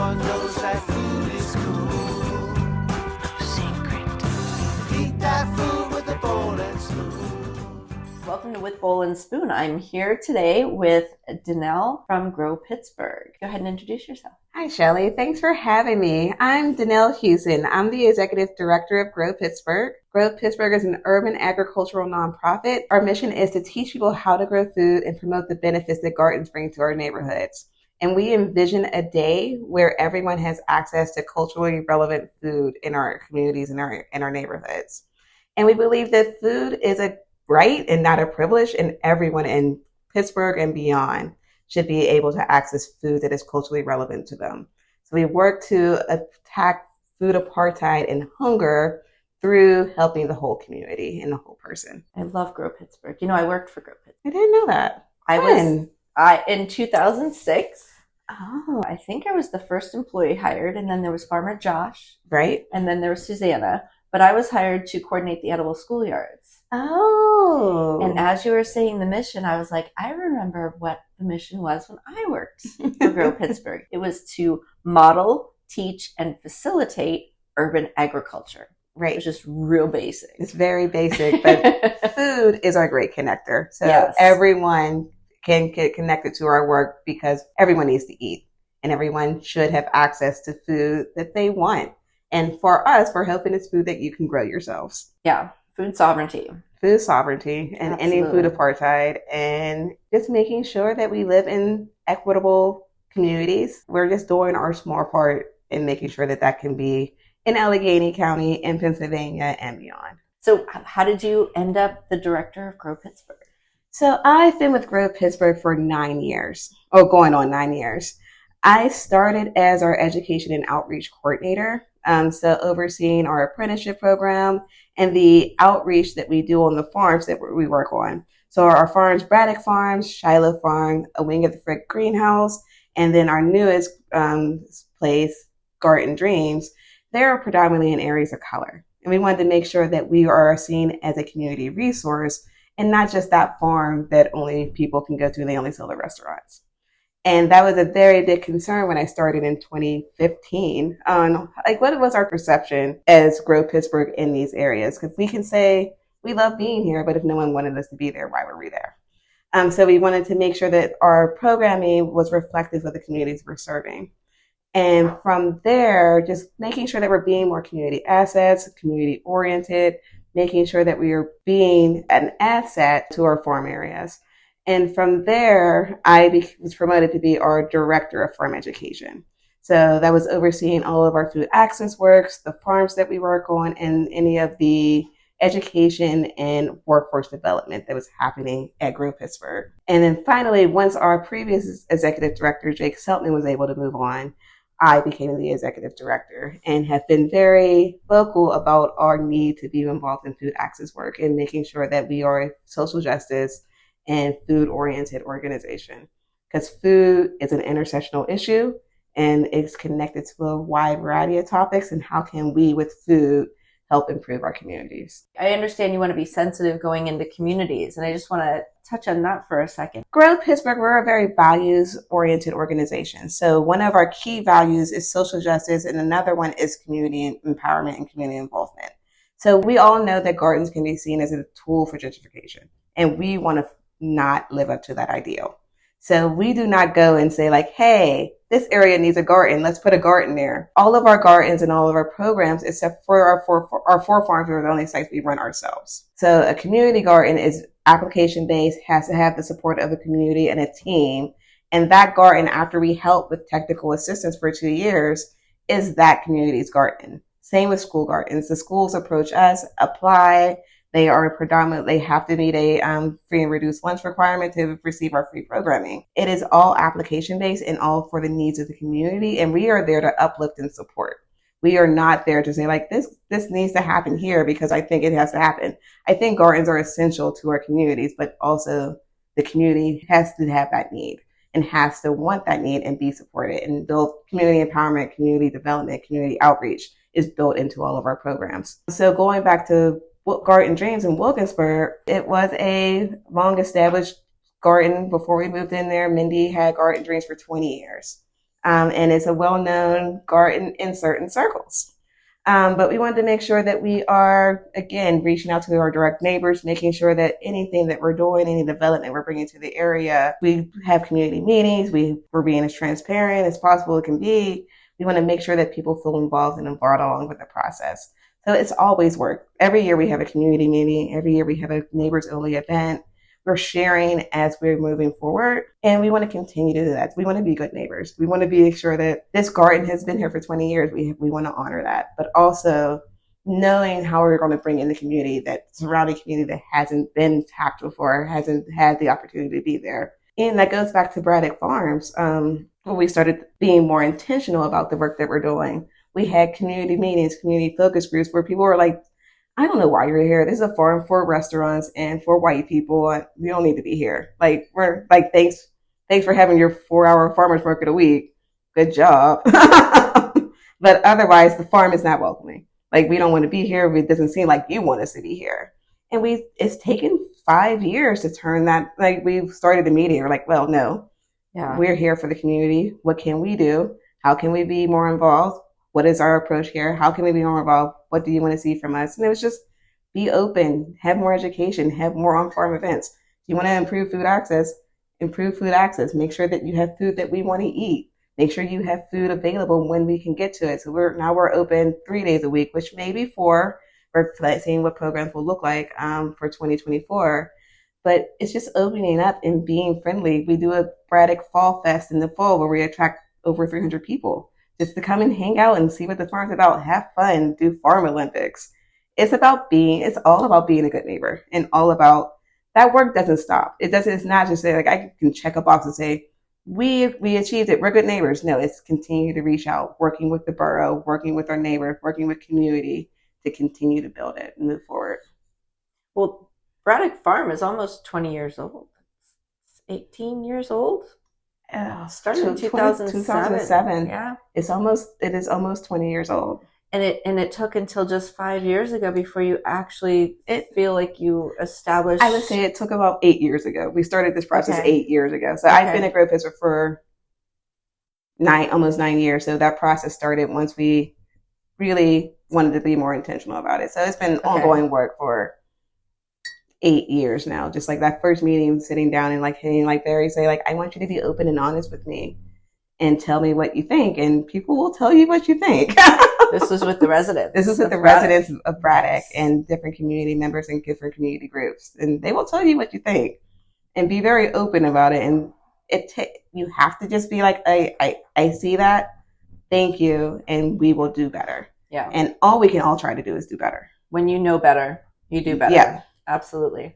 everyone knows that food is cool. Secret. Eat that food with a bowl and spoon. Welcome to With Bowl and Spoon. I'm here today with Denele from Grow Pittsburgh. Go ahead and introduce yourself. Hi, Shelly. Thanks for having me. I'm Denele Hughson. I'm the Executive Director of Grow Pittsburgh. Grow Pittsburgh is an urban agricultural nonprofit. Our mission is to teach people how to grow food and promote the benefits that gardens bring to our neighborhoods. And we envision a day where everyone has access to culturally relevant food in our communities and our neighborhoods. And we believe that food is a right and not a privilege, and everyone in Pittsburgh and beyond should be able to access food that is culturally relevant to them. So we work to attack food apartheid and hunger through helping the whole community and the whole person. I love Grow Pittsburgh. You know, I worked for Grow Pittsburgh. I didn't know that. In 2006. Oh, I think I was the first employee hired, and then there was Farmer Josh. right. And then there was Susanna. But I was hired to coordinate the edible schoolyards. Oh. And as you were saying the mission, I was like, I remember what the mission was when I worked for Grow Pittsburgh. It was to model, teach, and facilitate urban agriculture. Right. It's just real basic. It's very basic, but food is our great connector. So Yes. everyone can get connected to our work because everyone needs to eat and everyone should have access to food that they want. And for us, we're hoping it's food that you can grow yourselves. Yeah, food sovereignty. Food sovereignty and ending food Absolutely. apartheid and just making sure that we live in equitable communities. We're just doing our small part in making sure that that can be in Allegheny County, in Pennsylvania, and beyond. So how did you end up the director of Grow Pittsburgh? So I've been with Grow Pittsburgh for 9 years, or going on 9 years. I started as our education and outreach coordinator, so overseeing our apprenticeship program and the outreach that we do on the farms that we work on. So our farms, Braddock Farms, Shiloh Farm, a wing of the Frick Greenhouse, and then our newest place, Garden Dreams, they're predominantly in areas of color. And we wanted to make sure that we are seen as a community resource and not just that farm that only people can go to and they only sell at restaurants. And that was a very big concern when I started in 2015 on what was our perception as Grow Pittsburgh in these areas? Because we can say we love being here, but if no one wanted us to be there, why were we there? So we wanted to make sure that our programming was reflective of the communities we're serving. And from there, just making sure that we're being more community assets, community oriented, making sure that we are being an asset to our farm areas. And from there, I was promoted to be our director of farm education. So that was overseeing all of our food access works, the farms that we work on, and any of the education and workforce development that was happening at Grow Pittsburgh. And then finally, once our previous executive director, Jake Seltman, was able to move on, I became the executive director and have been very vocal about our need to be involved in food access work and making sure that we are a social justice and food-oriented organization, because food is an intersectional issue and it's connected to a wide variety of topics. And how can we, with food, help improve our communities? I understand you want to be sensitive going into communities, and I just want to touch on that for a second. Grow Pittsburgh, we're a very values-oriented organization. So one of our key values is social justice, and another one is community empowerment and community involvement. So we all know that gardens can be seen as a tool for gentrification, and we want to not live up to that ideal. So we do not go and say like, hey, this area needs a garden, let's put a garden there. All of our gardens and all of our programs, except for our four farms, are the only sites we run ourselves. So a community garden is application-based, has to have the support of the community and a team. And that garden, after we help with technical assistance for 2 years, is that community's garden. Same with school gardens. The schools approach us, apply. They have to meet a free and reduced lunch requirement to receive our free programming. It is all application-based and all for the needs of the community. And we are there to uplift and support. We are not there to say like, this needs to happen here because I think it has to happen. I think gardens are essential to our communities, but also the community has to have that need and has to want that need and be supported, and build community empowerment, community development, community outreach is built into all of our programs. So going back to Garden Dreams in Wilkinsburg, it was a long established garden before we moved in there. Mindy had Garden Dreams for 20 years. And it's a well-known garden in certain circles. But we wanted to make sure that we are, again, reaching out to our direct neighbors, making sure that anything that we're doing, any development we're bringing to the area, we have community meetings, we're being as transparent as possible it can be. We want to make sure that people feel involved and brought along with the process. So it's always work. Every year we have a community meeting. Every year we have a neighbors only event. We're sharing as we're moving forward, and we want to continue to do that. We want to be good neighbors. We want to be sure that this garden has been here for 20 years. We want to honor that, but also knowing how we're going to bring in the community, that surrounding community that hasn't been tapped before, hasn't had the opportunity to be there. And that goes back to Braddock Farms, when we started being more intentional about the work that we're doing. We had community meetings, community focus groups where people were like, I don't know why you're here. This is a farm for restaurants and for white people. You don't need to be here. Like, we're like, thanks for having your 4-hour farmer's market a week. Good job. But otherwise, the farm is not welcoming. Like, we don't want to be here. It doesn't seem like you want us to be here. And it's taken 5 years to turn that. Like, we've started a meeting. We're like, well, no, we're here for the community. What can we do? How can we be more involved? What is our approach here? How can we be more involved? What do you want to see from us? And it was just be open, have more education, have more on-farm events. If you want to improve food access, improve food access. Make sure that you have food that we want to eat. Make sure you have food available when we can get to it. So we're open 3 days a week, which may be 4. We're seeing what programs will look like for 2024. But it's just opening up and being friendly. We do a Braddock Fall Fest in the fall where we attract over 300 people. Just to come and hang out and see what the farm's about, have fun, do farm Olympics. It's all about being a good neighbor, and all about that work doesn't stop. It's not just say like I can check a box and say, we achieved it, we're good neighbors. No, it's continue to reach out, working with the borough, working with our neighbors, working with community to continue to build it and move forward. Well, Braddock Farm is almost 20 years old. It's 18 years old. Started in 2007. Yeah. It is almost 20 years old. And it took until just 5 years ago before you actually feel like you established. I would say it took about 8 years ago. We started this process 8 years ago. So I've been at Grow Pittsburgh for almost 9 years. So that process started once we really wanted to be more intentional about it. So it's been ongoing work for 8 years now. Just like that first meeting, sitting down and like, hey, like Barry say, like, I want you to be open and honest with me and tell me what you think. And people will tell you what you think. This was with the residents. This is with the residents of Braddock and different community members and different community groups. And they will tell you what you think and be very open about it. And you have to just be like, I see that. Thank you. And we will do better. Yeah. And all we can all try to do is do better. When you know better, you do better. Yeah. Absolutely.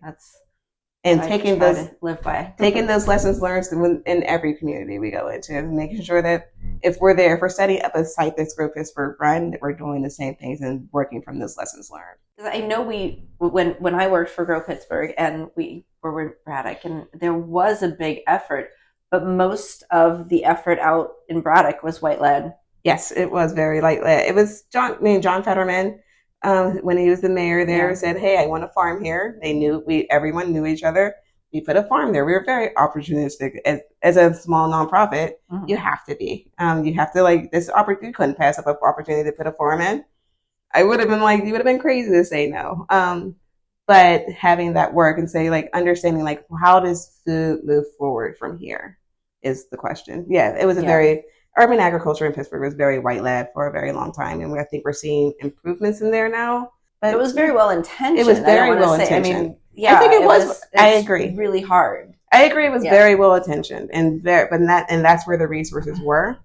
Taking those lessons learned in every community we go into, and making sure that if we're setting up a site that's Grow Pittsburgh run, that we're doing the same things and working from those lessons learned. I know when I worked for Grow Pittsburgh and we were with Braddock, and there was a big effort, but most of the effort out in Braddock was white led. Yes, it was very light led. It was John Fetterman. When he was the mayor there, said, hey, I want a farm here. Everyone knew each other. We put a farm there. We were very opportunistic. As a small nonprofit, you have to be. You have to this opportunity. You couldn't pass up an opportunity to put a farm in. I would have been you would have been crazy to say no. But having that work and say understanding how does food move forward from here is the question. Yeah, it was urban agriculture in Pittsburgh was very white-led for a very long time, and I think we're seeing improvements in there now. But it was very well intentioned. It was very well intentioned. I mean, yeah, I think it was. I agree. Really hard. I agree. It was very well intentioned, and that's where the resources were.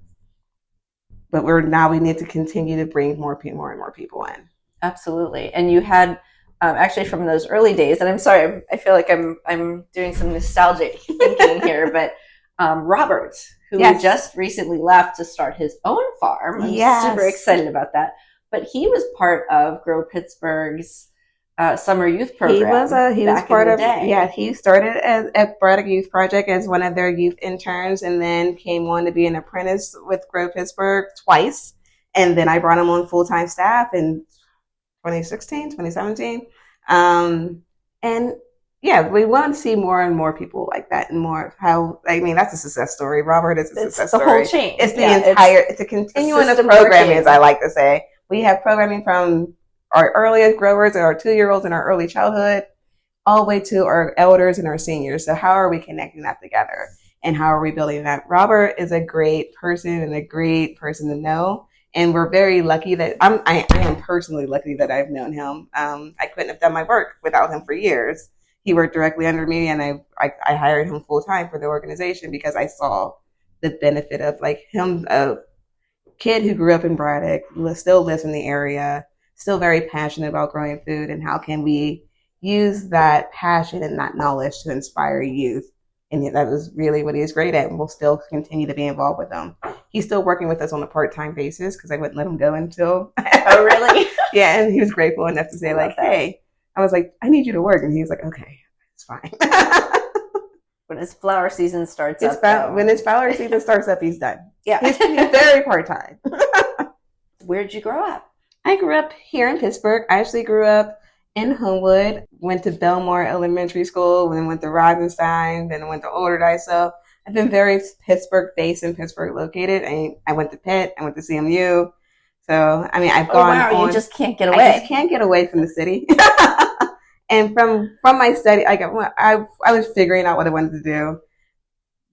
But we need to continue to bring more and more people in. Absolutely, and you had actually from those early days, and I'm sorry, I feel like I'm doing some nostalgic thinking here, but Robert, who just recently left to start his own farm. I'm super excited about that. But he was part of Grow Pittsburgh's summer youth program. He was part of. Yeah, he started at Braddock Youth Project as one of their youth interns, and then came on to be an apprentice with Grow Pittsburgh twice. And then I brought him on full-time staff in 2016, 2017. And yeah, we want to see more and more people like that, and more of how, I mean, that's a success story. Robert is a success story. It's the whole chain. It's the entire, it's a continuum of programming, as I like to say. We have programming from our earliest growers and our 2-year-olds in our early childhood, all the way to our elders and our seniors. So how are we connecting that together? And how are we building that? Robert is a great person and a great person to know. And we're very lucky that I am personally lucky that I've known him. I couldn't have done my work without him for years. He worked directly under me, and I hired him full time for the organization because I saw the benefit of like him, a kid who grew up in Braddock, still lives in the area, still very passionate about growing food, and how can we use that passion and that knowledge to inspire youth. And that was really what he is great at, and we'll still continue to be involved with him. He's still working with us on a part-time basis because I wouldn't let him go until. Oh, really? Yeah, and he was grateful enough to say like, hey, I was like, I need you to work. And he was like, okay, it's fine. When his flower season starts when his flower season starts up, he's done. Yeah. He's very part-time. Where'd you grow up? I grew up here in Pittsburgh. I actually grew up in Homewood, went to Belmore Elementary School, then went to Rosenstein, then went to Olderdyce. So I've been very Pittsburgh-based and Pittsburgh located. I went to Pitt, I went to CMU. So, I mean, I've gone on. You just can't get away. I just can't get away from the city. And from my study, I was figuring out what I wanted to do.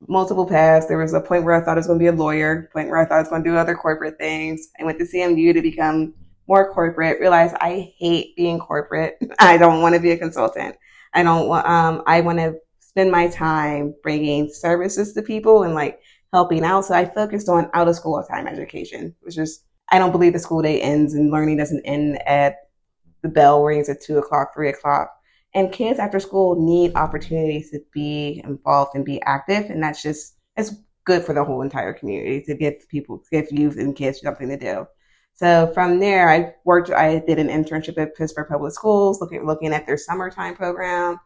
Multiple paths. There was a point where I thought I was going to be a lawyer, a point where I thought I was going to do other corporate things. I went to CMU to become more corporate, realized I hate being corporate. I don't want to be a consultant. I want to spend my time bringing services to people and like helping out. So I focused on out of school time education, which is, I don't believe the school day ends and learning doesn't end at the bell rings at 2:00, 3:00. And kids after school need opportunities to be involved and be active. And it's good for the whole entire community to give youth and kids something to do. So from there, I did an internship at Pittsburgh Public Schools, looking at their summertime program.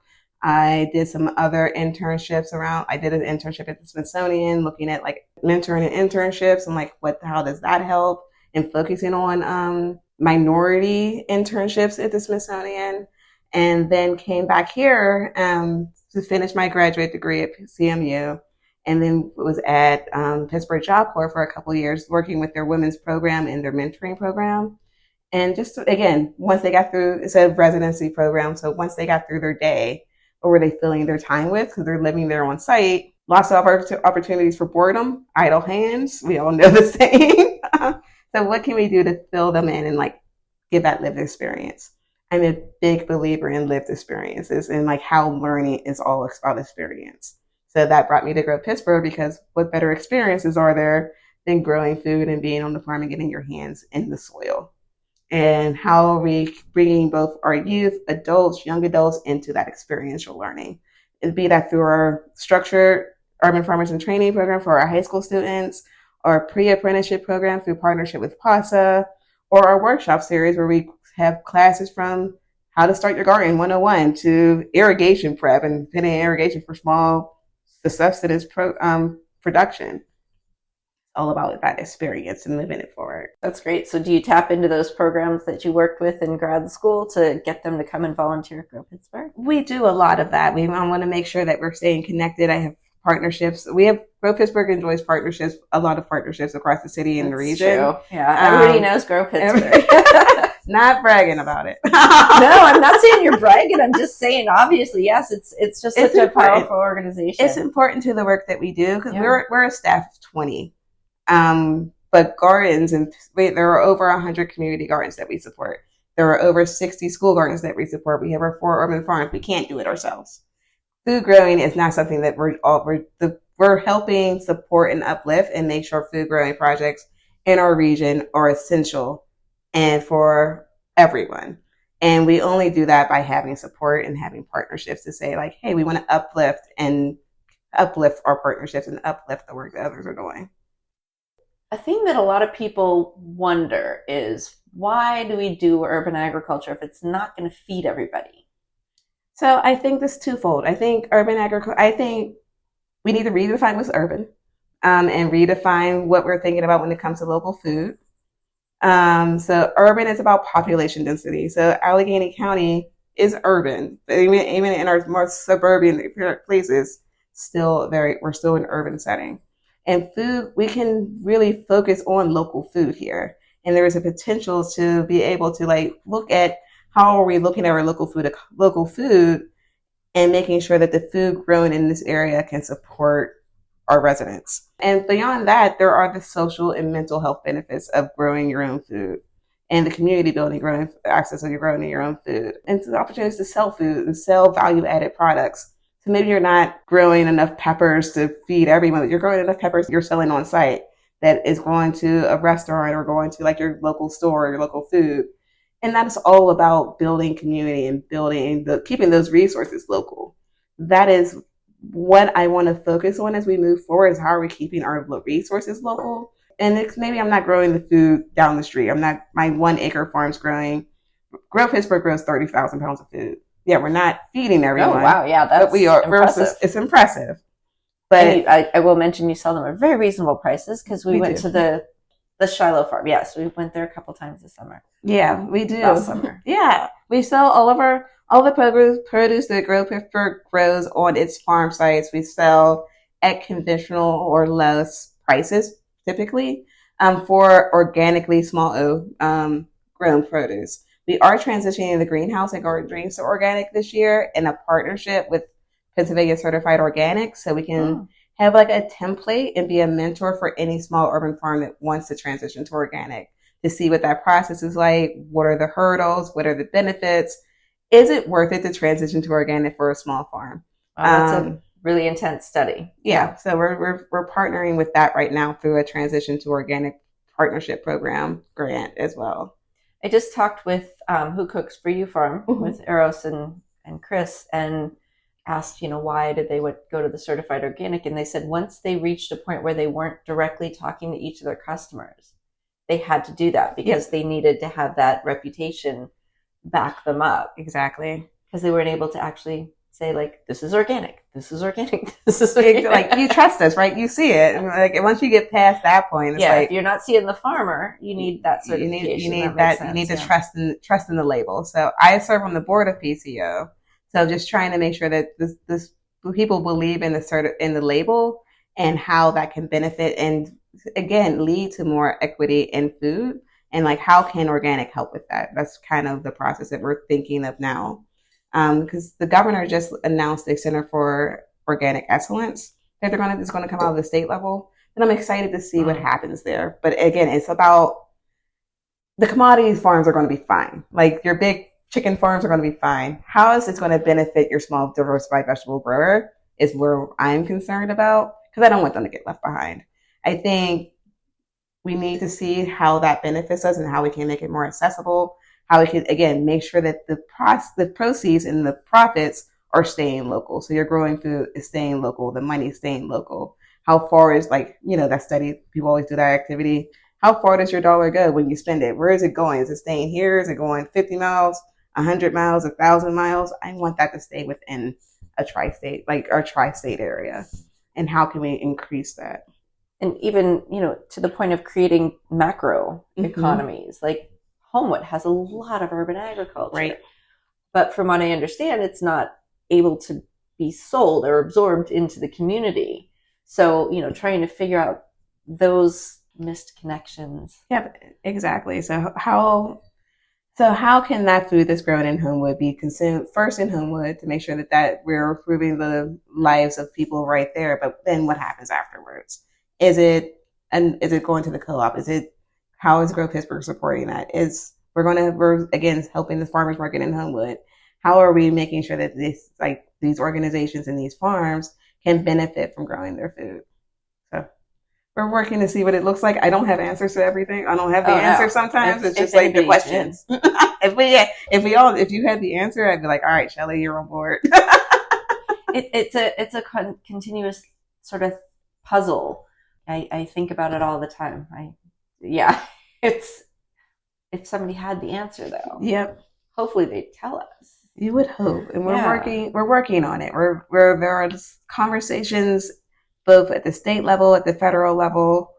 I did some other internships around. I did an internship at the Smithsonian, looking at like mentoring and internships and like how does that help, and focusing on minority internships at the Smithsonian. And then came back here to finish my graduate degree at CMU. And then was at Pittsburgh Job Corps for a couple of years, working with their women's program and their mentoring program. And just, again, once they got through, it's a residency program. So once they got through their day, what were they filling their time with? Because they're living there on site. Lots of opportunities for boredom, idle hands. We all know the saying. So what can we do to fill them in and like give that lived experience? I'm a big believer in lived experiences and like how learning is all about experience. So that brought me to Grow Pittsburgh, because what better experiences are there than growing food and being on the farm and getting your hands in the soil? And how are we bringing both our youth, adults, young adults into that experiential learning? It'd be that through our structured urban farmers and training program for our high school students, our pre-apprenticeship program through partnership with PASA, or our workshop series where we have classes from how to start your garden 101 to irrigation prep and fitting irrigation for the subsistence production. All about that experience and living it forward. That's great. So do you tap into those programs that you worked with in grad school to get them to come and volunteer at Grow Pittsburgh? We do a lot of that. I want to make sure that we're staying connected. I have partnerships. Grow Pittsburgh enjoys partnerships, a lot of partnerships across the city and the region. True. Yeah, everybody knows Grow Pittsburgh. Not bragging about it. No, I'm not saying you're bragging. I'm just saying, obviously, yes, it's just such a powerful organization. It's important to the work that we do because we're a staff of 20. But gardens, and there are over 100 community gardens that we support. There are over 60 school gardens that we support. We have our 4 urban farms. We can't do it ourselves. Food growing is not something that we're helping support and uplift and make sure food growing projects in our region are essential and for everyone. And we only do that by having support and having partnerships to say like, hey, we want to uplift our partnerships and uplift the work that others are doing. A thing that a lot of people wonder is, why do we do urban agriculture if it's not going to feed everybody? So I think this twofold. I think we need to redefine what's urban, and redefine what we're thinking about when it comes to local food. So urban is about population density. So Allegheny County is urban. Even in our more suburban places, we're still in an urban setting. And food, we can really focus on local food here. And there is a potential to be able to like look at how are we looking at our local food and making sure that the food grown in this area can support our residents. And beyond that, there are the social and mental health benefits of growing your own food and the community building, growing access to growing your own food, and the opportunities to sell food and sell value added products. So maybe you're not growing enough peppers to feed everyone, but you're growing enough peppers you're selling on site that is going to a restaurant or going to like your local store or your local food. And that is all about building community and keeping those resources local. That is what I want to focus on as we move forward, is how are we keeping our resources local. And it's maybe I'm not growing the food down the street. My 1 acre farm's growing. Grow Pittsburgh grows 30,000 pounds of food. Yeah, we're not feeding everyone. Oh, wow. Yeah, that's impressive. It's impressive. But I will mention you sell them at very reasonable prices, because we went to the Shiloh farm. Yes, we went there a couple times this summer. Yeah, we do. Last summer. Yeah, we sell all the produce that Grow Pittsburgh grows on its farm sites. We sell at conventional or less prices, typically, for organically small grown produce. We are transitioning the greenhouse and garden dreams to organic this year in a partnership with Pennsylvania Certified Organic, so we can have like a template and be a mentor for any small urban farm that wants to transition to organic, to see what that process is like. What are the hurdles? What are the benefits? Is it worth it to transition to organic for a small farm? That's a really intense study. Yeah. So we're partnering with that right now through a transition to organic partnership program grant as well. I just talked with Who Cooks for You Farm with Eros and Chris, and asked, why did they go to the certified organic? And they said once they reached a point where they weren't directly talking to each of their customers, they had to do that because they needed to have that reputation back them up. Exactly. Because they weren't able to actually say, like, this is organic, this is organic, this is organic. Like, you trust us, right? You see it. And like, once you get past that point, it's like, if you're not seeing the farmer, you need that certification. You need that. You need to trust in the label. So I serve on the board of PCO. So just trying to make sure that this people believe in the label and how that can benefit and again lead to more equity in food, and like how can organic help with that? That's kind of the process that we're thinking of now, because the governor just announced a Center for Organic Excellence that is going to come out of the state level, and I'm excited to see what happens there. But again, it's about the commodity farms are going to be fine. Like your big chicken farms are going to be fine. How is this going to benefit your small diversified vegetable grower is where I'm concerned about, because I don't want them to get left behind. I think we need to see how that benefits us and how we can make it more accessible, how we can, again, make sure that the proceeds and the profits are staying local. So your growing food is staying local, the money is staying local. How far is that study, people always do that activity. How far does your dollar go when you spend it? Where is it going? Is it staying here? Is it going 50 miles? 100 miles, 1,000 miles. I want that to stay within a tri-state, like our tri-state area. And how can we increase that? And even, to the point of creating macro economies, like Homewood has a lot of urban agriculture. Right. But from what I understand, it's not able to be sold or absorbed into the community. So, trying to figure out those missed connections. Yeah, exactly. So how can that food that's grown in Homewood be consumed first in Homewood to make sure that we're improving the lives of people right there? But then what happens afterwards? Is it going to the co-op? How is Grow Pittsburgh supporting that? We're again helping the farmers market in Homewood. How are we making sure that these organizations and these farms can benefit from growing their food? So we're working to see what it looks like. I don't have answers to everything. I don't have the answer sometimes. It's just like the questions. If you had the answer, I'd be like, all right, Shelly, you're on board. It's a continuous sort of puzzle. I think about it all the time. It's if somebody had the answer though. Yep. Hopefully they'd tell us. You would hope, and we're working on it. There are conversations both at the state level, at the federal level,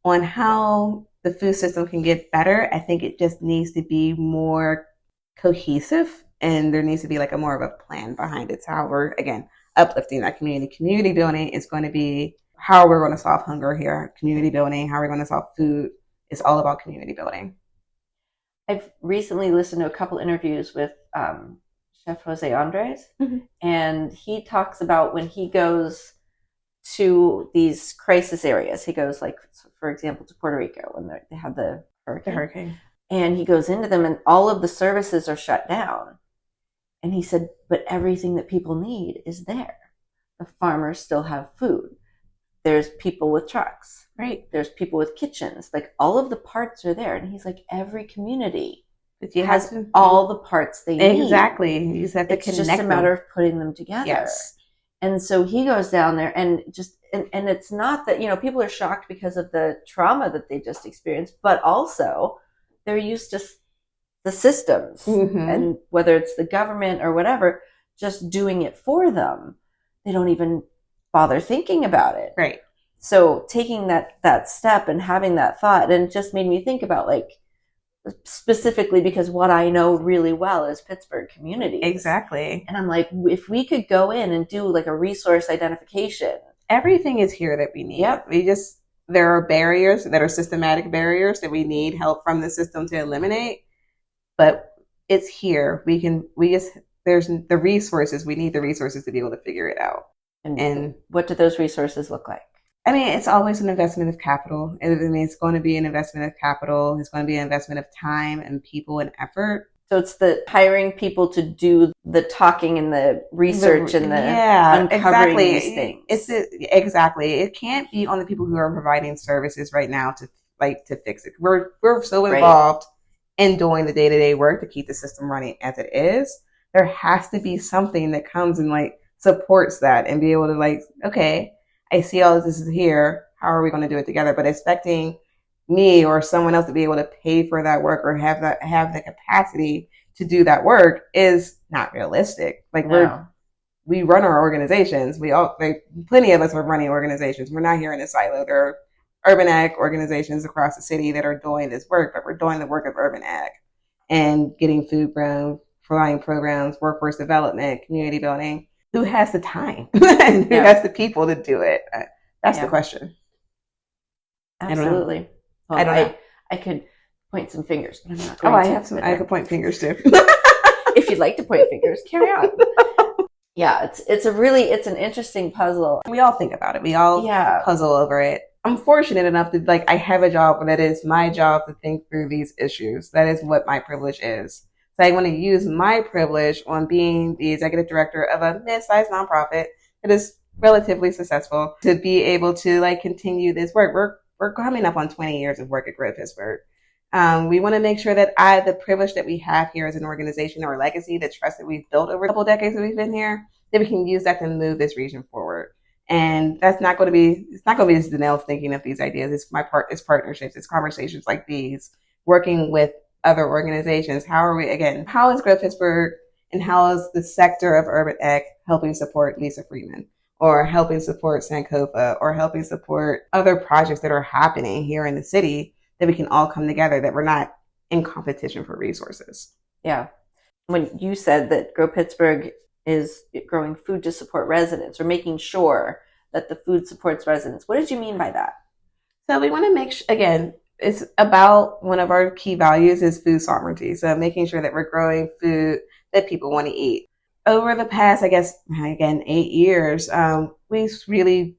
on how the food system can get better. I think it just needs to be more cohesive and there needs to be like a more of a plan behind it. So how we're, again, uplifting that community. Community building is going to be how we're going to solve hunger here. Community building, how we're going to solve food. It's all about community building. I've recently listened to a couple interviews with Chef Jose Andres, and he talks about when he goes to these crisis areas. He goes, like, for example, to Puerto Rico when they had the hurricane. And he goes into them and all of the services are shut down. And he said, but everything that people need is there. The farmers still have food. There's people with trucks, right? There's people with kitchens. Like, all of the parts are there. And he's like, every community has all the parts they need. Exactly. You just have to connect them. It's just a matter of putting them together. Yes. And so he goes down there and just, and it's not that, people are shocked because of the trauma that they just experienced, but also they're used to the systems, and whether it's the government or whatever, just doing it for them. They don't even bother thinking about it. Right. So taking that step and having that thought, and it just made me think about, like, specifically because what I know really well is Pittsburgh community. Exactly. And I'm like, if we could go in and do like a resource identification. Everything is here that we need. Yep. There are barriers that are systematic barriers that we need help from the system to eliminate, but it's here. There's the resources. We need the resources to be able to figure it out. And what do those resources look like? I mean, it's always an investment of capital. I mean, it's going to be an investment of capital. It's going to be an investment of time and people and effort. So it's the hiring people to do the talking and the research and the uncovering these things. Exactly. It can't be on the people who are providing services right now to fix it. We're so involved in doing the day-to-day work to keep the system running as it is. There has to be something that comes and supports that and be able to okay, I see all this is here. How are we going to do it together? But expecting me or someone else to be able to pay for that work or have the capacity to do that work is not realistic. We run our organizations. Plenty of us are running organizations. We're not here in a silo. There are urban ag organizations across the city that are doing this work, but we're doing the work of urban ag and getting food grown, providing programs, workforce development, community building. Who has the time and who has the people to do it? That's the question. Absolutely. I don't know. I could point some fingers, but I'm not going to. I could point fingers too. If you'd like to point fingers, carry on. Yeah, it's an interesting puzzle. We all think about it. We all puzzle over it. I'm fortunate enough to I have a job that is my job to think through these issues. That is what my privilege is. So I want to use my privilege on being the executive director of a mid-sized nonprofit that is relatively successful to be able to continue this work. We're coming up on 20 years of work at Grow Pittsburgh. We want to make sure that the privilege that we have here as an organization, our legacy, the trust that we've built over a couple decades that we've been here, that we can use that to move this region forward. And it's not going to be just Denele thinking of these ideas. It's partnerships, it's conversations like these, working with other organizations. How is Grow Pittsburgh and how is the sector of urban ag helping support Lisa Freeman or helping support Sankofa or helping support other projects that are happening here in the city that we can all come together, that we're not in competition for resources. Yeah. When you said that Grow Pittsburgh is growing food to support residents or making sure that the food supports residents, what did you mean by that? So we want to make again, it's about one of our key values is food sovereignty. So making sure that we're growing food that people want to eat. Over the past, 8 years, we really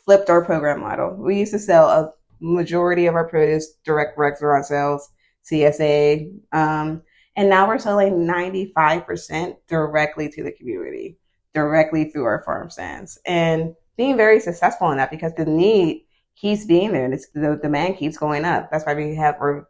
flipped our program model. We used to sell a majority of our produce direct restaurant sales, CSA, and now we're selling 95% directly to the community, directly through our farm stands, and being very successful in that because the need keeps being there and the demand keeps going up. That's why we're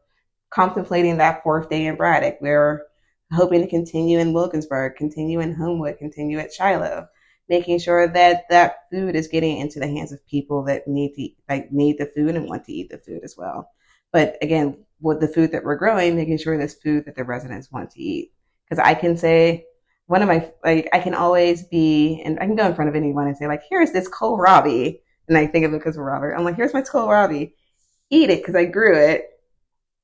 contemplating that 4th day in Braddock. We're hoping to continue in Wilkinsburg, continue in Homewood, continue at Shiloh, making sure that that food is getting into the hands of people that need the food and want to eat the food as well. But again, with the food that we're growing, making sure there's food that the residents want to eat. Because I can say, I can always be, and I can go in front of anyone and say, here's this kohlrabi. And I think of it because of Robert. I'm like, here's my kohlrabi. Eat it because I grew it.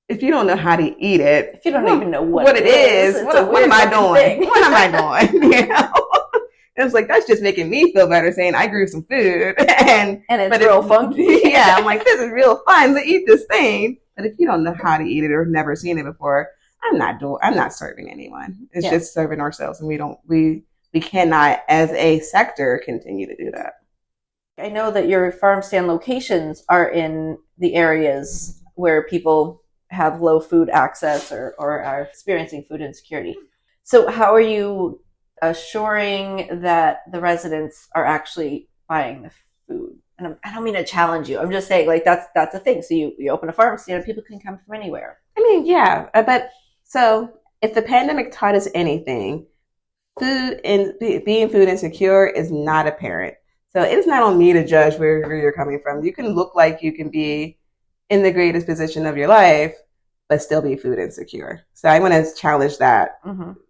if you don't know how to eat it, if you don't even know what it is, what am I doing? What am I doing? You know? And it's like, that's just making me feel better saying I grew some food and it's real funky. Yeah, I'm like, this is real fun to eat this thing. But if you don't know how to eat it or never seen it before, I'm not serving anyone. It's just serving ourselves, and we cannot as a sector continue to do that. I know that your farm stand locations are in the areas where people have low food access or are experiencing food insecurity. So how are you assuring that the residents are actually buying the food? And I don't mean to challenge you. I'm just saying, like, that's a thing. So you open a farm stand, people can come from anywhere. I mean, yeah, but so if the pandemic taught us anything, food and being food insecure is not apparent. So it's not on me to judge where you're coming from. You can look like you can be in the greatest position of your life, but still be food insecure. So I want to challenge that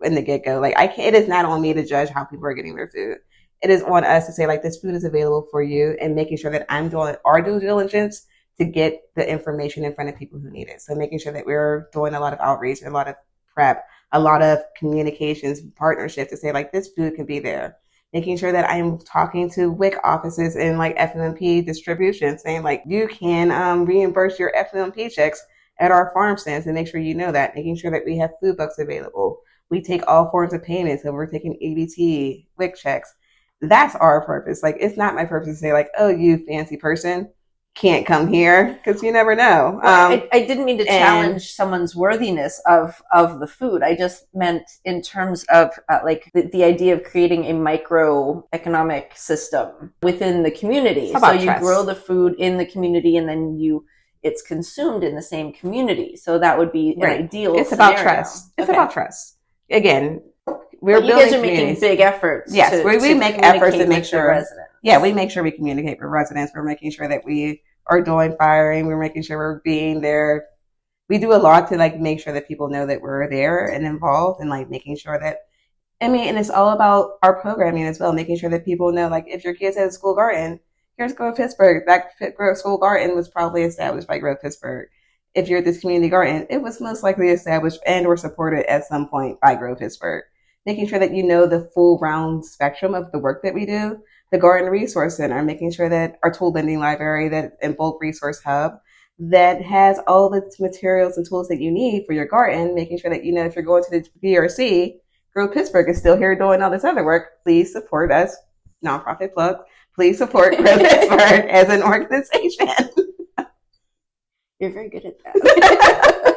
in the get-go. Like, it is not on me to judge how people are getting their food. It is on us to say, like, this food is available for you, and making sure that I'm doing our due diligence to get the information in front of people who need it. So making sure that we're doing a lot of outreach, a lot of prep, a lot of communications, partnership to say, like, this food can be there. Making sure that I'm talking to WIC offices and like FMP distribution, saying, like, you can reimburse your FMP checks at our farm stands, and make sure you know that. Making sure that we have food bucks available. We take all forms of payment, so we're taking EBT, WIC checks. That's our purpose. Like, it's not my purpose to say, like, oh, you fancy person can't come here, because you never know. I didn't mean to challenge someone's worthiness of the food. I just meant in terms of like the idea of creating a microeconomic system within the community. So you grow the food in the community, and then it's consumed in the same community. So that would be an ideal It's scenario. about trust. It's about trust. Again, you guys are making big efforts. Yes, we make efforts to make sure residents. Yeah, we make sure we communicate with residents. We're making sure that we are doing firing. We're making sure we're being there. We do a lot to like make sure that people know that we're there and involved, and like making sure that, and it's all about our programming as well, making sure that people know, like, if your kids have a school garden, here's Grow Pittsburgh. That Grow School Garden was probably established by Grow Pittsburgh. If you're at this community garden, it was most likely established and or supported at some point by Grow Pittsburgh. Making sure that you know the full round spectrum of the work that we do. The Garden Resource Center, making sure that our tool lending library, that and bulk resource hub that has all the materials and tools that you need for your garden, making sure that, you know, if you're going to the DRC, Grow Pittsburgh is still here doing all this other work. Please support us. Nonprofit plug. Please support Grow Pittsburgh as an organization. You're very good at that.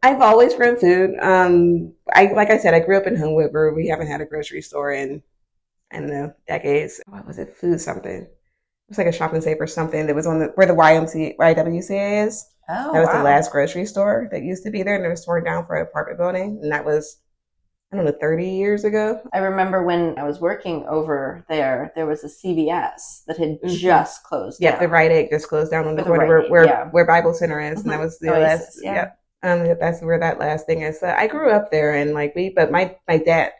I've always grown food. Like I said, I grew up in Homewood, where we haven't had a grocery store in, I don't know, decades. What was it? Food something. It was like a shop and save or something that was on where the YWCA is. Oh, that was the last grocery store that used to be there, and it was torn down for an apartment building, and that was, I don't know, 30 years ago. I remember when I was working over there, there was a CVS that had just closed down. Yeah, the Rite Aid just closed down on the corner where Bible Center is, and that was the last. Yeah. That's where that last thing is. So I grew up there, and like but my dad,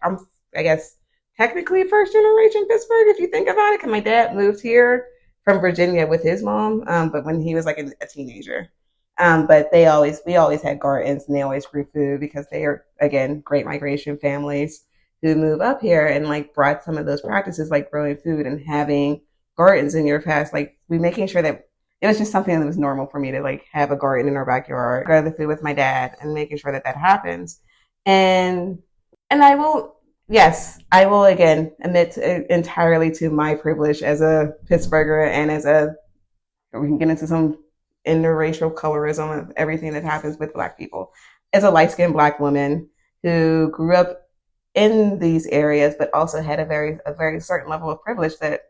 I guess technically first generation Pittsburgh if you think about it, because my dad moved here from Virginia with his mom, but when he was like a teenager. But we always had gardens, and they always grew food because they are, again, great migration families who move up here and like brought some of those practices, like growing food and having gardens in your past, like we making sure that it was just something that was normal for me to like have a garden in our backyard, grow the food with my dad, and making sure that happens. And I will again admit entirely to my privilege as a Pittsburgher, and we can get into some interracial colorism of everything that happens with Black people. As a light-skinned Black woman who grew up in these areas, but also had a very certain level of privilege, that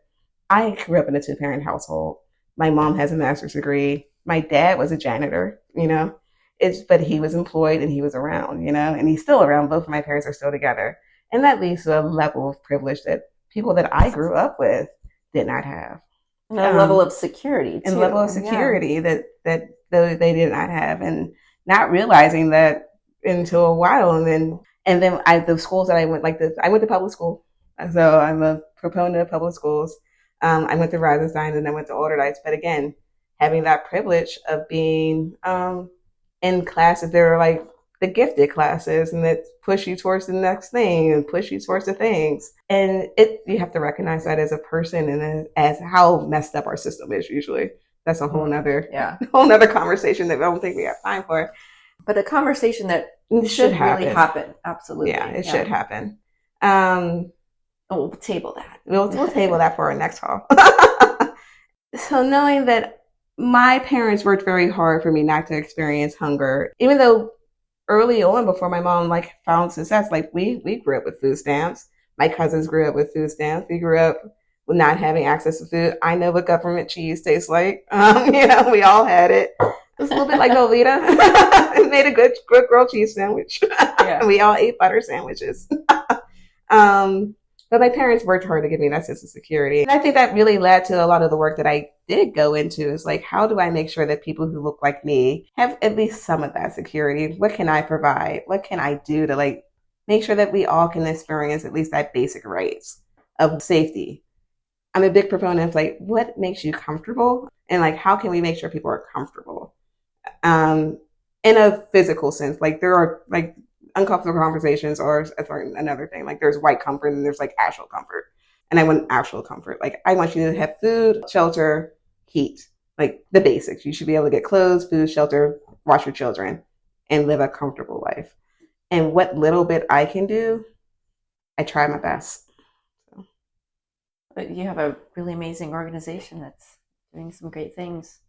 I grew up in a 2-parent household. My mom has a master's degree. My dad was a janitor, but he was employed and he was around, and he's still around. Both of my parents are still together. And that leads to a level of privilege that people that I grew up with did not have. And a level of security, too. And level of security that they did not have. And not realizing that until a while. And then the schools that I went, I went to public school. So I'm a proponent of public schools. I went to Rosenstein and I went to Alderdice. But again, having that privilege of being in classes that are like the gifted classes and that push you towards the next thing and push you towards the things. And you have to recognize that as a person and as how messed up our system is usually. That's a whole nother conversation that I don't think we have time for. But a conversation that should really happen. Absolutely. Yeah, it should happen. We'll table that. We'll table that for our next call. So knowing that my parents worked very hard for me not to experience hunger, even though early on, before my mom like found success, like we grew up with food stamps. My cousins grew up with food stamps. We grew up with not having access to food. I know what government cheese tastes like. We all had it. It was a little bit like Velveeta. It made a good grilled cheese sandwich. Yeah. We all ate butter sandwiches. But my parents worked hard to give me that sense of security. And I think that really led to a lot of the work that I did go into is like, how do I make sure that people who look like me have at least some of that security? What can I provide? What can I do to like make sure that we all can experience at least that basic rights of safety? I'm a big proponent of like, what makes you comfortable? And like, how can we make sure people are comfortable? In a physical sense, like there are like uncomfortable conversations or another thing. Like there's white comfort and there's like actual comfort. And I want actual comfort. Like I want you to have food, shelter, heat, like the basics. You should be able to get clothes, food, shelter, watch your children, and live a comfortable life. And what little bit I can do, I try my best. So. But you have a really amazing organization that's doing some great things.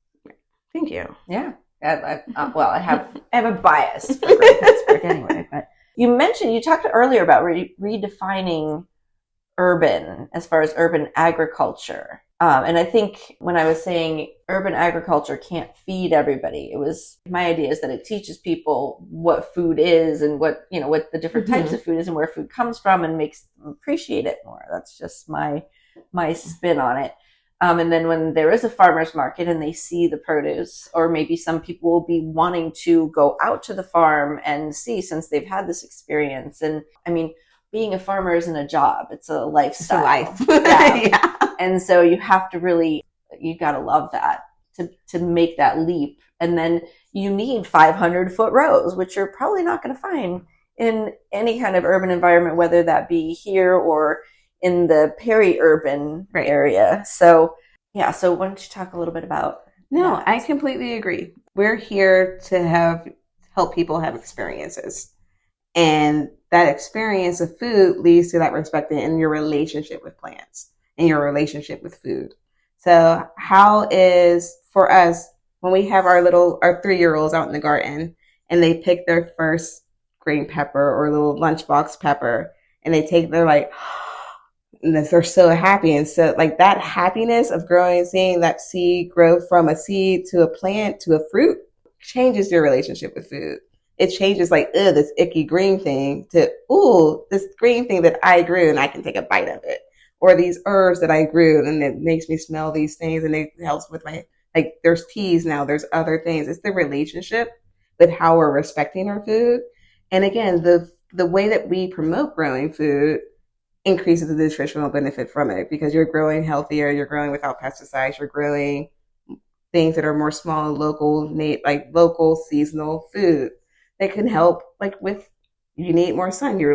Thank you. Yeah. I have a bias for Grow Pittsburgh anyway. But you talked earlier about redefining urban as far as urban agriculture. And I think when I was saying urban agriculture can't feed everybody, my idea is that it teaches people what food is and what the different types of food is and where food comes from and makes them appreciate it more. That's just my spin on it. And then when there is a farmer's market and they see the produce, or maybe some people will be wanting to go out to the farm and see since they've had this experience. And I mean, being a farmer isn't a job. It's a lifestyle. It's a life. Yeah. And so you have to you got to love that to make that leap. And then you need 500-foot rows, which you're probably not going to find in any kind of urban environment, whether that be here or in the peri-urban area. So, yeah. So why don't you talk a little bit about that? I completely agree. We're here to help people have experiences. And that experience of food leads to that respect in your relationship with plants and your relationship with food. So how is, for us, when we have our 3-year-olds out in the garden and they pick their first green pepper or little lunchbox pepper and they're like, and they're so happy. And so like that happiness of growing, seeing that seed grow from a seed to a plant to a fruit changes your relationship with food. It changes like, this icky green thing to, this green thing that I grew and I can take a bite of it. Or these herbs that I grew and it makes me smell these things and it helps with there's teas now, there's other things. It's the relationship with how we're respecting our food. And again, the way that we promote growing food increases the nutritional benefit from it because you're growing healthier, you're growing without pesticides, you're growing things that are more small and local seasonal food that can help with you need more sun. You're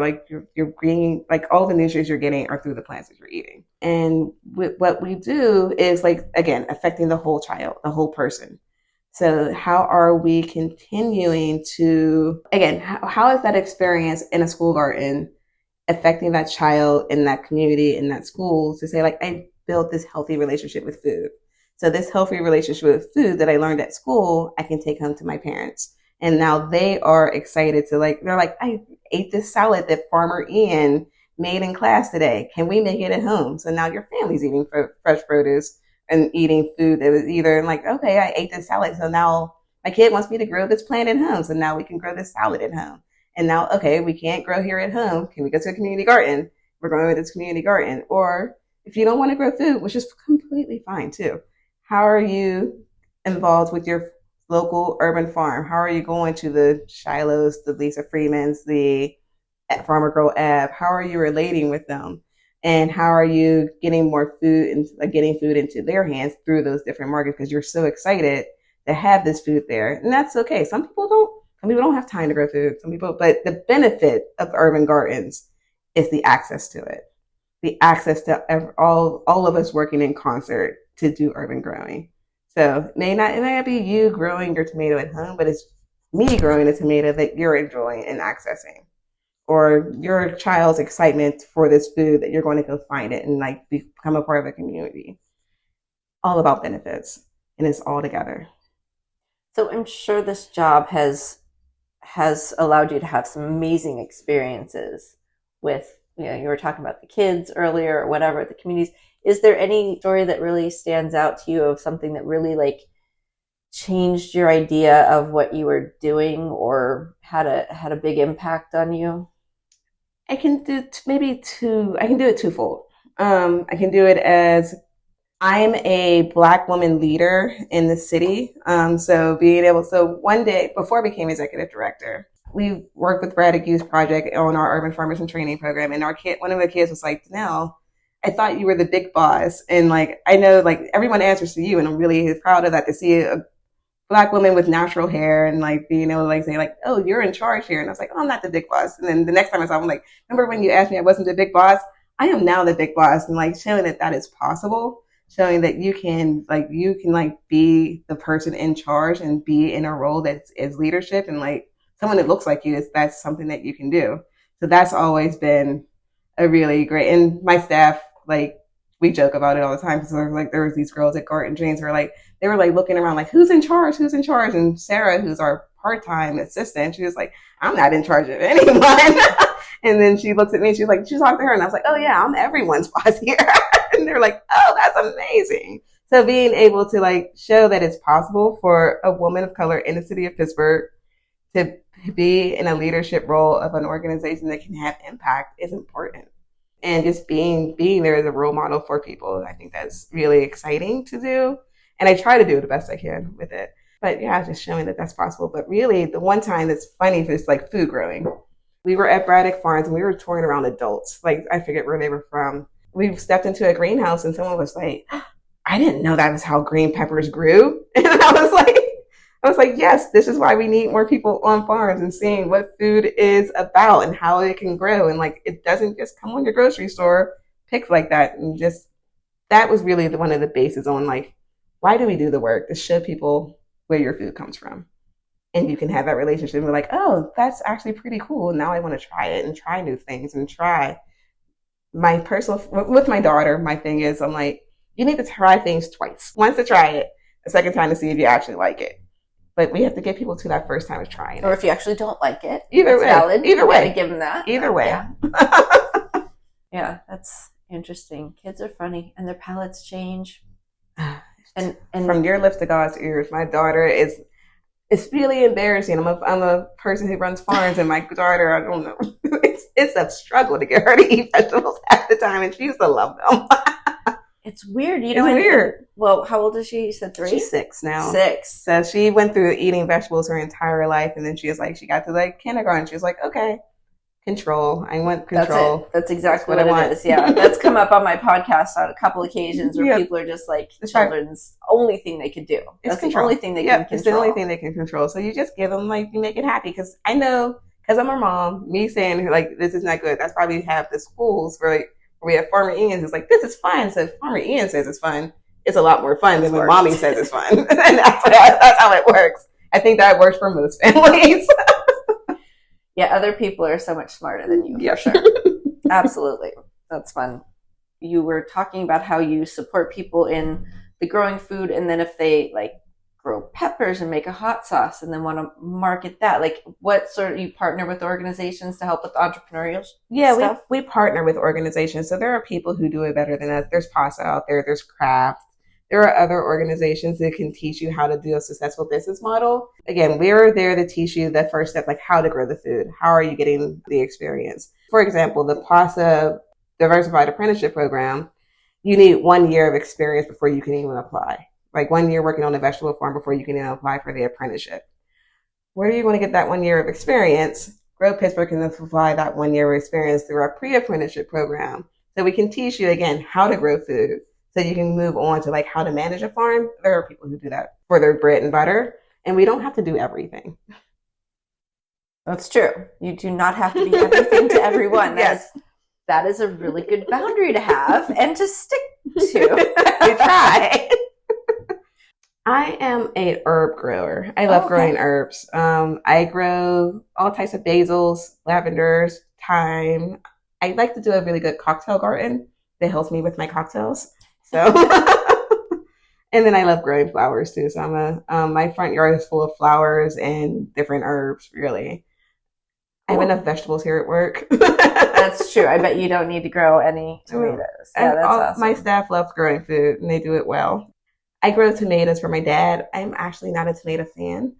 greening, all the nutrients you're getting are through the plants that you're eating. And what we do is again, affecting the whole child, the whole person. So how are we continuing to, again, how is that experience in a school garden affecting that child in that community, in that school, to say I built this healthy relationship with food. So this healthy relationship with food that I learned at school, I can take home to my parents. And now they are excited to they're like, I ate this salad that Farmer Ian made in class today. Can we make it at home? So now your family's eating fresh produce and eating food that was either okay, I ate this salad. So now my kid wants me to grow this plant at home. So now we can grow this salad at home. And now, okay, we can't grow here at home. Can we go to a community garden? We're going to this community garden. Or if you don't want to grow food, which is completely fine too, how are you involved with your local urban farm? How are you going to the Shilohs, the Lisa Freemans, the Farmer Girl Ave? How are you relating with them? And how are you getting more food and getting food into their hands through those different markets because you're so excited to have this food there. And that's okay. Some people don't have time to grow food. But the benefit of urban gardens is the access to it. The access to all of us working in concert to do urban growing. So it may not be you growing your tomato at home, but it's me growing a tomato that you're enjoying and accessing. Or your child's excitement for this food that you're going to go find it and like become a part of the community. All about benefits, and it's all together. So I'm sure this job has allowed you to have some amazing experiences with, you were talking about the kids earlier or whatever, the communities. Is there any story that really stands out to you of something that really like changed your idea of what you were doing or had a big impact on you? I can do it twofold. I can do it as I'm a Black woman leader in the city. So one day before I became executive director, we worked with Braddock Youth Project on our Urban Farmers and Training program. And one of the kids was like, Denele, I thought you were the big boss. And like, I know like everyone answers to you. And I'm really proud of that, to see a Black woman with natural hair and like being able to like say like, oh, you're in charge here. And I was like, oh, I'm not the big boss. And then the next time I saw him, I'm like, remember when you asked me I wasn't the big boss? I am now the big boss. And like showing that is possible, showing that you can be the person in charge and be in a role that is leadership, and like someone that looks like you, that's something that you can do. So that's always been a really great, and my staff, like we joke about it all the time because there was these girls at Garden James who were like, they were like looking around like, who's in charge? And Sarah, who's our part-time assistant, she was like, I'm not in charge of anyone. And then she looks at me and she's like, she talked to her and I was like, oh yeah, I'm everyone's boss here. And they're like, oh, that's amazing. So being able to like show that it's possible for a woman of color in the city of Pittsburgh to be in a leadership role of an organization that can have impact is important. And just being there as a role model for people, I think that's really exciting to do. And I try to do the best I can with it. But yeah, just showing that that's possible. But really, the one time that's funny is like food growing. We were at Braddock Farms and we were touring around adults. Like, I forget where they were from. We stepped into a greenhouse and someone was like, I didn't know that was how green peppers grew. And I was like, yes, this is why we need more people on farms and seeing what food is about and how it can grow. And like, it doesn't just come on your grocery store picked like that. And just, that was really one of the bases on like, why do we do the work? To show people where your food comes from. And you can have that relationship and be like, oh, that's actually pretty cool. Now I want to try it and try new things and try. With my daughter, my thing is, I'm like, you need to try things twice. Once to try it, a second time to see if you actually like it. But we have to get people to that first time of trying it. Or if you actually don't like it. Either way. Valid. Either way. Give them that. Either way. Yeah. Yeah, that's interesting. Kids are funny and their palates change. And from your lips to God's ears, my daughter it's really embarrassing. I'm a person who runs farms, and my daughter, I don't know, it's a struggle to get her to eat vegetables half the time, and she used to love them. It's weird. It's weird. Well, how old is she? You said 3? She's 6 now. 6. So she went through eating vegetables her entire life, and then she got to like kindergarten. She was like, okay. Control. I want control. That's exactly what it is. Yeah. That's come up on my podcast on a couple occasions where people are just like, the children's only thing they could do. That's the only thing they can control. It's the only thing they can control. So you just give them, like, you make it happy. Because I know, because I'm her mom, me saying, like, this is not good. That's why we have the schools where we have Farmer Ian's. It's like, this is fun. So if Farmer Ian says it's fun, it's a lot more fun than when mommy says it's fun. And that's how it works. I think that works for most families. Yeah, other people are so much smarter than you, for sure. Absolutely. That's fun. You were talking about how you support people in the growing food, and then if they like grow peppers and make a hot sauce and then want to market that, like what sort of, you partner with organizations to help with entrepreneurial stuff? We partner with organizations. So there are people who do it better than us. There's pasta out there, there's craft. There are other organizations that can teach you how to do a successful business model. Again, we're there to teach you the first step, like how to grow the food. How are you getting the experience? For example, the PASA Diversified Apprenticeship Program, you need 1 year of experience before you can even apply. Like 1 year working on a vegetable farm before you can even apply for the apprenticeship. Where are you going to get that 1 year of experience? Grow Pittsburgh can apply that 1 year of experience through our pre-apprenticeship program. So we can teach you, again, how to grow food so you can move on to like how to manage a farm. There are people who do that for their bread and butter, and we don't have to do everything. That's true. You do not have to be everything to everyone. Yes. That is a really good boundary to have and to stick to. We try. I am a herb grower. I love growing herbs. I grow all types of basils, lavenders, thyme. I like to do a really good cocktail garden that helps me with my cocktails. So, and then I love growing flowers too. So my front yard is full of flowers and different herbs. Really, I have enough vegetables here at work. That's true. I bet you don't need to grow any tomatoes. Yeah, that's awesome. My staff loves growing food, and they do it well. I grow tomatoes for my dad. I'm actually not a tomato fan.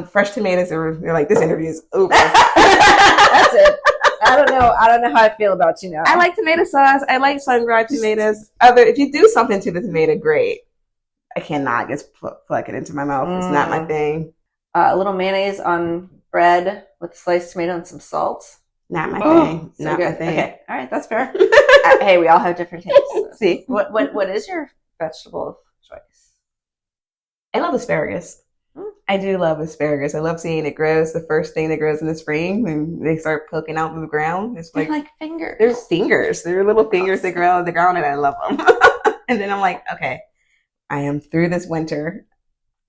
Fresh tomatoes they're like, this interview is over. That's it. I don't know how I feel about you now. I like tomato sauce. I like sun-dried tomatoes. If you do something to the tomato, great. I cannot just pluck it into my mouth. It's not my thing. A little mayonnaise on bread with sliced tomato and some salt. Not my thing. So not good. my thing. Okay, all right, that's fair. Hey, we all have different tastes. So. See, what is your vegetable of choice? I love asparagus. I do love asparagus. I love seeing it grow. It's the first thing that grows in the spring, and they start poking out of the ground. It's They're like fingers. They're fingers. They're little fingers that grow out of the ground, and I love them. And then I'm like, okay, I am through this winter.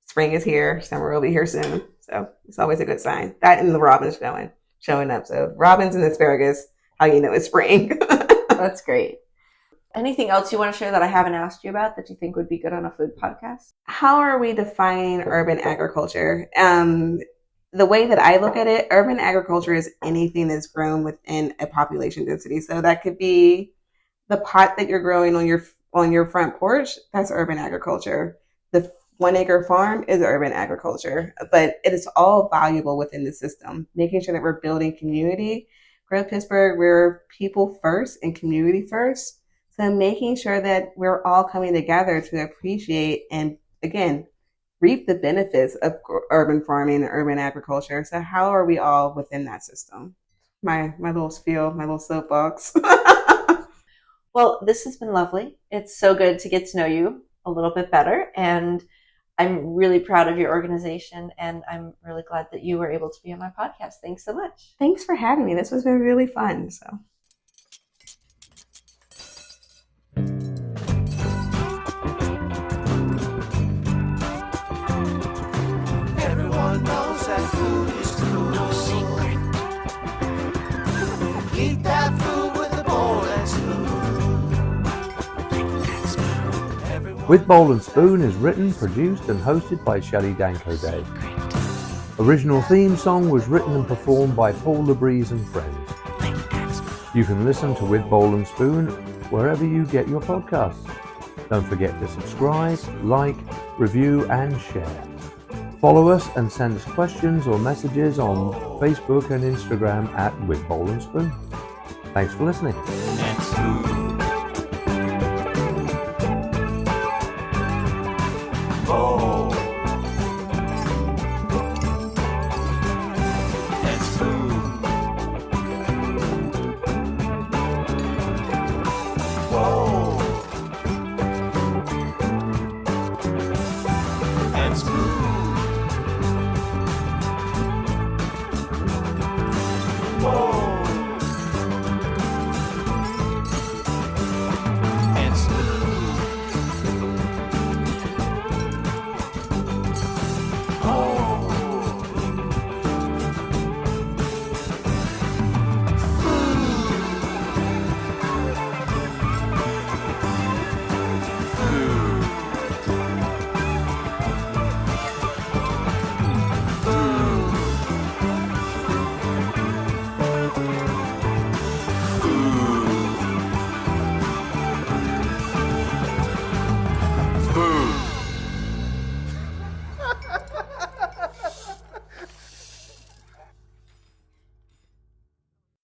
Spring is here. Summer will be here soon. So it's always a good sign. That and the robins showing up. So robins and asparagus, how you know it's spring. That's great. Anything else you want to share that I haven't asked you about that you think would be good on a food podcast? How are we defining urban agriculture? The way that I look at it, urban agriculture is anything that's grown within a population density. So that could be the pot that you're growing on your front porch. That's urban agriculture. The 1 acre farm is urban agriculture, but it is all valuable within the system. Making sure that we're building community. Grow Pittsburgh, we're people first and community first. So making sure that we're all coming together to appreciate and, again, reap the benefits of urban farming and urban agriculture. So how are we all within that system? My little spiel, my little soapbox. Well, this has been lovely. It's so good to get to know you a little bit better. And I'm really proud of your organization. And I'm really glad that you were able to be on my podcast. Thanks so much. Thanks for having me. This has been really fun. So. Everyone knows that food is cool. No secret. Eat that food with a bowl and spoon. With Bowl and Spoon is written, produced and hosted by Shelley Danko Day. Original theme song was written and performed by Paul LeBreeze and friends. You can listen to With Bowl and Spoon wherever you get your podcasts. Don't forget to subscribe, like, review and share. Follow us and send us questions or messages on Facebook and Instagram at With Bowl and Spoon. Thanks for listening.